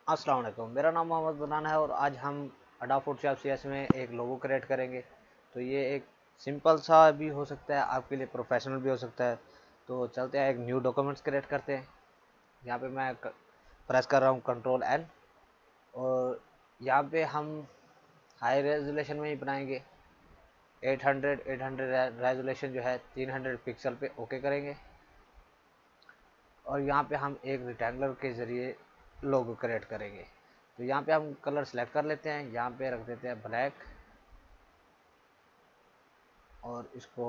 अस्सलाम वालेकुम। मेरा नाम मोहम्मद बनाना है और आज हम अडोब फोटोशॉप सीएस में एक लोगो क्रिएट करेंगे। तो ये एक सिंपल सा भी हो सकता है, आपके लिए प्रोफेशनल भी हो सकता है। तो चलते हैं, एक न्यू डॉक्यूमेंट्स क्रिएट करते हैं। यहाँ पे मैं प्रेस कर रहा हूँ कंट्रोल एन, और यहाँ पे हम हाई रेजोल्यूशन में ही बनाएंगे। 800 रेजोल्यूशन जो है 300 पिक्सल पे ओके करेंगे। और यहाँ पे हम एक रेक्टेंगुलर के ज़रिए लोगो क्रिएट करेंगे। तो यहाँ पे हम कलर सेलेक्ट कर लेते हैं, यहाँ पे रख देते हैं ब्लैक और इसको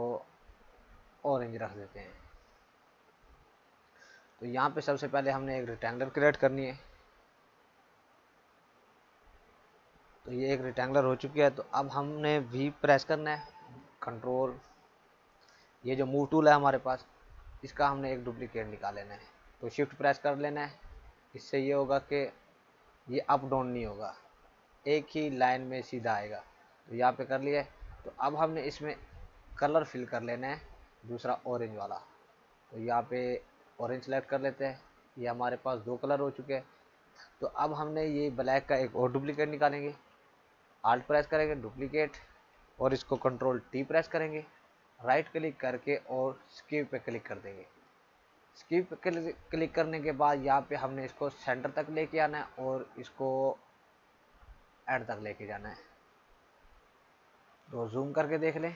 ऑरेंज रख देते हैं। तो यहाँ पे सबसे पहले हमने एक रेक्टेंगुलर क्रिएट करनी है। तो ये एक रेक्टेंगुलर हो चुकी है। तो अब हमने वी प्रेस करना है, कंट्रोल, ये जो मूव टूल है हमारे पास, इसका हमने एक डुप्लीकेट निकाल लेना है। तो शिफ्ट प्रेस कर लेना है। इससे ये होगा कि ये अप डाउन नहीं होगा, एक ही लाइन में सीधा आएगा। तो यहाँ पे कर लिया है। तो अब हमने इसमें कलर फिल कर लेना है, दूसरा ऑरेंज वाला। तो यहाँ पे ऑरेंज सेलेक्ट कर लेते हैं। ये हमारे पास दो कलर हो चुके हैं। तो अब हमने ये ब्लैक का एक और डुप्लीकेट निकालेंगे। आल्ट प्रेस करेंगे, डुप्लीकेट, और इसको कंट्रोल टी प्रेस करेंगे, राइट क्लिक करके और स्कीप पे क्लिक कर देंगे। स्कीप पे क्लिक करने के बाद यहाँ पे हमने इसको सेंटर तक लेके आना है और इसको एंड तक लेके जाना है। तो जूम करके देख लें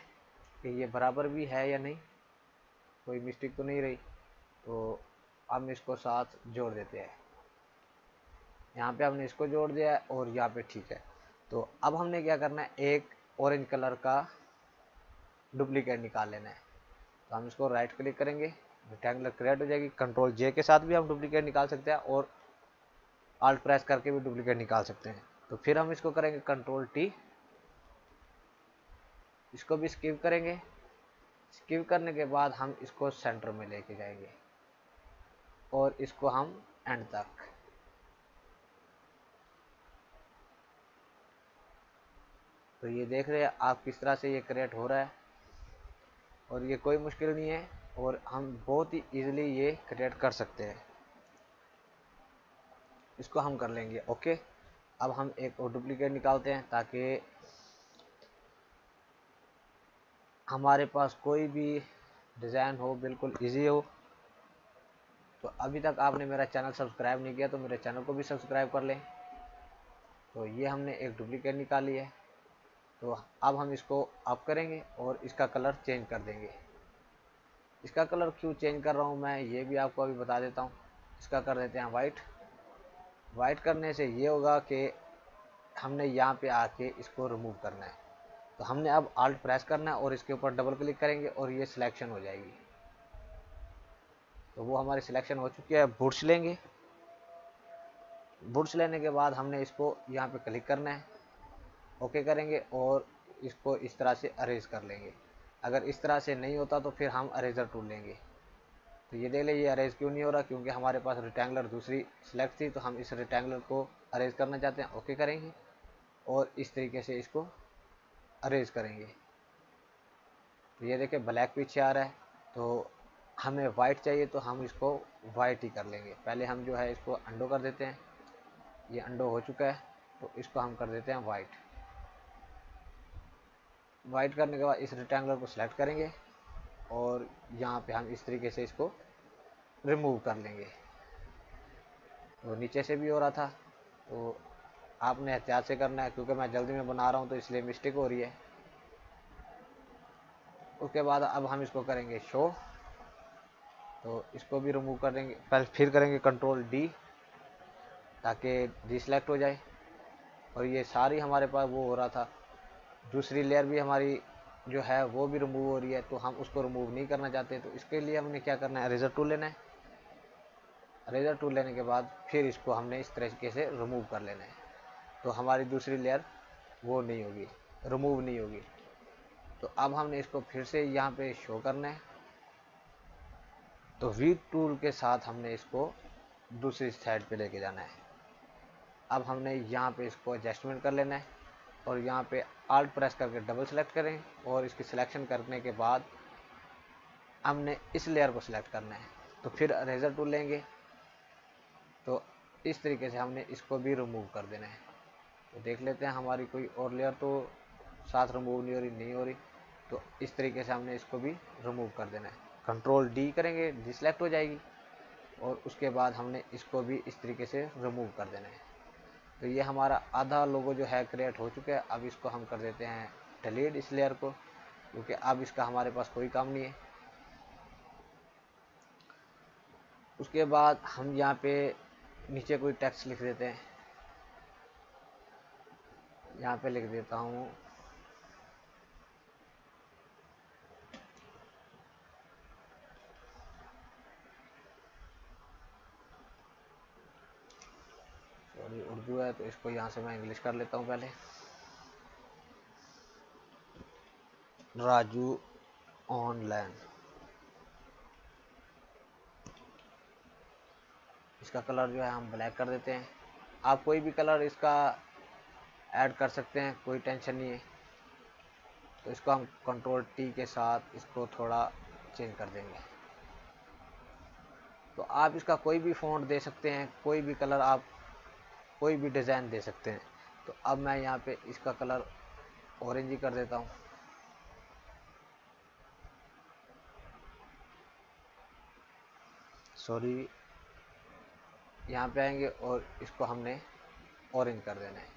कि ये बराबर भी है या नहीं, कोई मिस्टेक तो नहीं रही। तो हम इसको साथ जोड़ देते हैं। यहाँ पे हमने इसको जोड़ दिया है और यहाँ पे ठीक है। तो अब हमने क्या करना है, एक ऑरेंज कलर का डुप्लीकेट निकाल लेना है। तो हम इसको राइट क्लिक करेंगे, रेक्टेंगुलर क्रिएट हो जाएगी। कंट्रोल जे के साथ भी हम डुप्लीकेट निकाल सकते हैं और आल्ट प्रेस करके भी डुप्लीकेट निकाल सकते हैं। तो फिर हम इसको करेंगे कंट्रोल टी, इसको भी स्किप करेंगे। स्किप करने के बाद हम इसको सेंटर में लेके जाएंगे और इसको हम एंड तक। तो ये देख रहे हैं आप किस तरह से ये क्रिएट हो रहा है, और ये कोई मुश्किल नहीं है और हम बहुत ही इजीली ये क्रिएट कर सकते हैं। इसको हम कर लेंगे ओके। अब हम एक और डुप्लीकेट निकालते हैं ताकि हमारे पास कोई भी डिज़ाइन हो बिल्कुल इजी हो। तो अभी तक आपने मेरा चैनल सब्सक्राइब नहीं किया तो मेरे चैनल को भी सब्सक्राइब कर लें। तो ये हमने एक डुप्लीकेट निकाली है। तो अब हम इसको अप करेंगे और इसका कलर चेंज कर देंगे। इसका कलर क्यों चेंज कर रहा हूँ मैं, ये भी आपको अभी बता देता हूँ। इसका कर देते हैं वाइट। वाइट करने से ये होगा कि हमने यहाँ पे आके इसको रिमूव करना है। तो हमने अब आल्ट प्रेस करना है और इसके ऊपर डबल क्लिक करेंगे और ये सिलेक्शन हो जाएगी। तो वो हमारी सिलेक्शन हो चुकी है। बुर्श लेंगे, बुर्श लेने के बाद हमने इसको यहाँ पे क्लिक करना है, ओके करेंगे और इसको इस तरह से अरेज कर लेंगे। अगर इस तरह से नहीं होता तो फिर हम अरेजर टूल लेंगे। तो ये देख ले, ये अरेज क्यों नहीं हो रहा, क्योंकि हमारे पास रेक्टेंगुलर दूसरी सिलेक्ट थी। तो हम इस रेक्टेंगुलर को अरेज करना चाहते हैं, ओके करेंगे और इस तरीके से इसको अरेज करेंगे। तो ये देखिए ब्लैक पीछे आ रहा है। तो हमें वाइट चाहिए तो हम इसको वाइट ही कर लेंगे। पहले हम जो है इसको अंडो कर देते हैं, ये अंडो हो चुका है। तो इसको हम कर देते हैं वाइट। वाइट करने के बाद इस रेक्टेंगुलर को सिलेक्ट करेंगे और यहाँ पे हम इस तरीके से इसको रिमूव कर लेंगे। तो नीचे से भी हो रहा था, तो आपने एहतियात से करना है क्योंकि मैं जल्दी में बना रहा हूँ तो इसलिए मिस्टेक हो रही है। उसके बाद अब हम इसको करेंगे शो। तो इसको भी रिमूव कर देंगे, पहले फिर करेंगे कंट्रोल डी ताकि डिसलेक्ट हो जाए। और ये सारी हमारे पास वो हो रहा था, दूसरी लेयर भी हमारी जो है वो भी रिमूव हो रही है। तो हम उसको रिमूव नहीं करना चाहते। तो इसके लिए हमने क्या करना है, इरेजर टूल लेना है। इरेजर टूल लेने के बाद फिर इसको हमने इस तरीके से रिमूव कर लेना है। तो हमारी दूसरी लेयर वो नहीं होगी, रिमूव नहीं होगी। तो अब हमने इसको फिर से यहाँ पे शो करना है। तो वी टूल के साथ हमने इसको दूसरी साइड पे लेके जाना है। अब हमने यहाँ पे इसको एडजस्टमेंट कर लेना है और यहाँ पे आल्ट प्रेस करके डबल सेलेक्ट करें और इसकी सिलेक्शन करने के बाद हमने इस लेयर को सिलेक्ट करना है। तो फिर इरेजर टूल लेंगे। तो इस तरीके से हमने इसको भी रिमूव कर देना है। तो देख लेते हैं हमारी कोई और लेयर तो साथ रिमूव नहीं हो रही। तो इस तरीके से हमने इसको भी रिमूव कर देना है। कंट्रोल डी करेंगे, डिसलेक्ट हो जाएगी, और उसके बाद हमने इसको भी इस तरीके से रिमूव कर देना है। तो ये हमारा आधा लोगो जो है क्रिएट हो चुका है। अब इसको हम कर देते हैं डिलीट इस लेयर को, क्योंकि अब इसका हमारे पास कोई काम नहीं है। उसके बाद हम यहाँ पे नीचे कोई टेक्स्ट लिख देते हैं। यहाँ पे लिख देता हूँ सॉरी उर्दू है तो इसको यहाँ से मैं इंग्लिश कर लेता हूँ पहले। राजू ऑनलाइन। इसका कलर जो है हम ब्लैक कर देते हैं। आप कोई भी कलर इसका ऐड कर सकते हैं, कोई टेंशन नहीं है। तो इसको हम कंट्रोल टी के साथ इसको थोड़ा चेंज कर देंगे। तो आप इसका कोई भी फ़ॉन्ट दे सकते हैं, कोई भी कलर, आप कोई भी डिज़ाइन दे सकते हैं। तो अब मैं यहाँ पे इसका कलर ऑरेंज ही कर देता हूँ। सॉरी, यहाँ पे आएंगे और इसको हमने ऑरेंज कर देना है।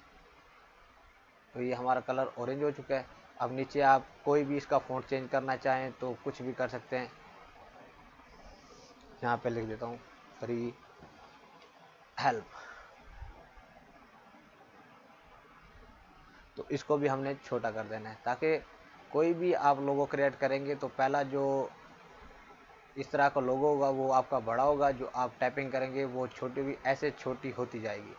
तो ये हमारा कलर ऑरेंज हो चुका है। अब नीचे आप कोई भी इसका फ़ॉन्ट चेंज करना चाहें तो कुछ भी कर सकते हैं। यहाँ पे लिख देता हूँ फ्री हेल्प। तो इसको भी हमने छोटा कर देना है, ताकि कोई भी आप लोगो क्रिएट करेंगे तो पहला जो इस तरह का लोगो होगा वो आपका बड़ा होगा, जो आप टाइपिंग करेंगे वो छोटी भी ऐसे छोटी होती जाएगी।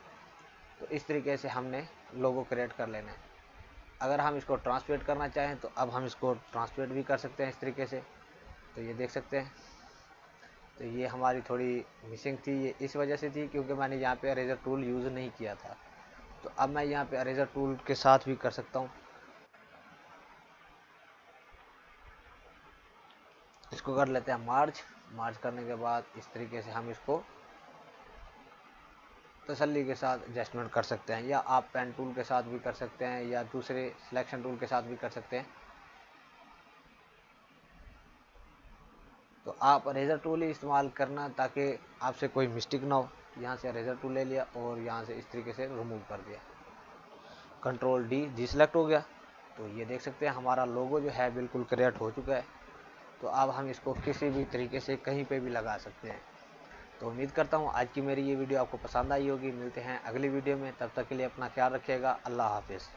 तो इस तरीके से हमने लोगो क्रिएट कर लेना है। अगर हम इसको ट्रांसलेट करना चाहें तो अब हम इसको ट्रांसलेट भी कर सकते हैं इस तरीके से। तो ये देख सकते हैं। तो ये हमारी थोड़ी मिसिंग थी, ये इस वजह से थी क्योंकि मैंने यहाँ पे अरेजर टूल यूज़ नहीं किया था। तो अब मैं यहाँ पे अरेजर टूल के साथ भी कर सकता हूँ। इसको कर लेते हैं मार्च करने के बाद इस तरीके से हम इसको तसल्ली के साथ एडजस्टमेंट कर सकते हैं, या आप पेन टूल के साथ भी कर सकते हैं, या दूसरे सिलेक्शन टूल के साथ भी कर सकते हैं। तो आप अरेजर टूल ही इस्तेमाल करना ताकि आपसे कोई मिस्टेक ना हो। यहाँ से अरेजर टूल ले लिया और यहाँ से इस तरीके से रिमूव कर दिया। कंट्रोल डी सिलेक्ट हो गया। तो ये देख सकते हैं हमारा लोगो जो है बिल्कुल क्रिएट हो चुका है। तो अब हम इसको किसी भी तरीके से कहीं पे भी लगा सकते हैं। तो उम्मीद करता हूँ आज की मेरी ये वीडियो आपको पसंद आई होगी। मिलते हैं अगली वीडियो में, तब तक के लिए अपना ख्याल रखिएगा। अल्लाह हाफिज़।